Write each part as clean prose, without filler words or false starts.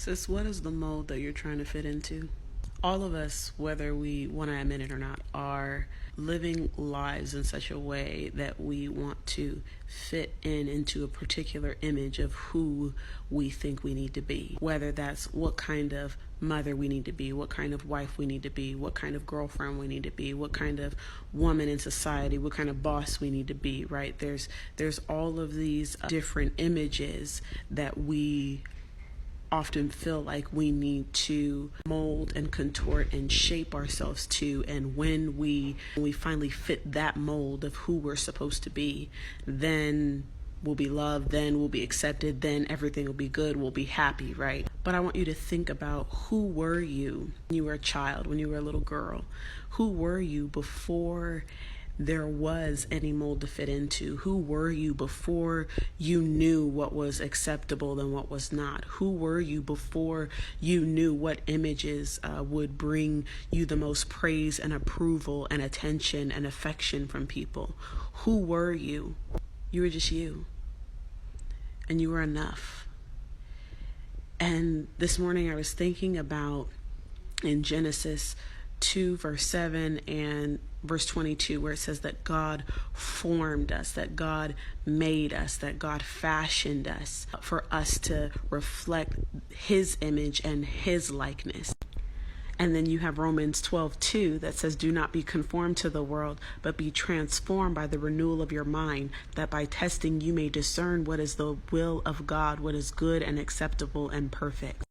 Sis, what is the mold that you're trying to fit into? All of us, whether we want to admit it or not, are living lives in such a way that we want to fit into a particular image of who we think we need to be. Whether that's what kind of mother we need to be, what kind of wife we need to be, what kind of girlfriend we need to be, what kind of woman in society, what kind of boss we need to be, right? There's all of these different images that we often feel like we need to mold and contort and shape ourselves to. And when we finally fit that mold of who we're supposed to be, then we'll be loved, then we'll be accepted, then everything will be good, we'll be happy, right? But I want you to think about, who were you when you were a child, when you were a little girl? Who were you before there was any mold to fit into? Who were you before you knew what was acceptable and what was not? Who were you before you knew what images would bring you the most praise and approval and attention and affection from people? Who were you? You were just you. And you were enough. And this morning I was thinking about in Genesis 2 verse 7 and verse 22, where it says that God formed us, that God made us, that God fashioned us for us to reflect his image and his likeness. And then you have Romans 12:2 that says, do not be conformed to the world, but be transformed by the renewal of your mind, that by testing you may discern what is the will of God, what is good and acceptable and perfect.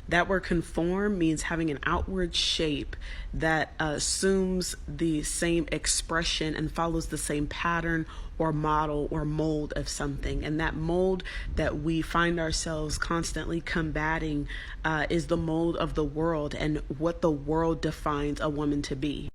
That word conform means having an outward shape that assumes the same expression and follows the same pattern or model or mold of something. And that mold that we find ourselves constantly combating is the mold of the world and what the world defines a woman to be.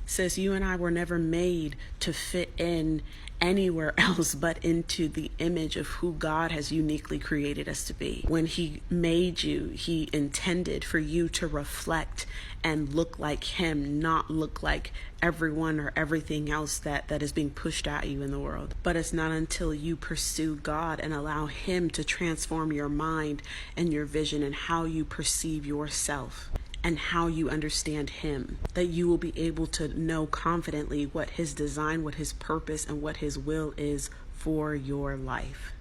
Sis, you and I were never made to fit in anywhere else but into the image of who God has uniquely created us to be. When he made you, he intended for you to reflect and look like him, not look like everyone or everything else that is being pushed at you in the world. But it's not until you pursue God and allow him to transform your mind and your vision and how you perceive yourself and how you understand him, that you will be able to know confidently what his design, what his purpose, and what his will is for your life.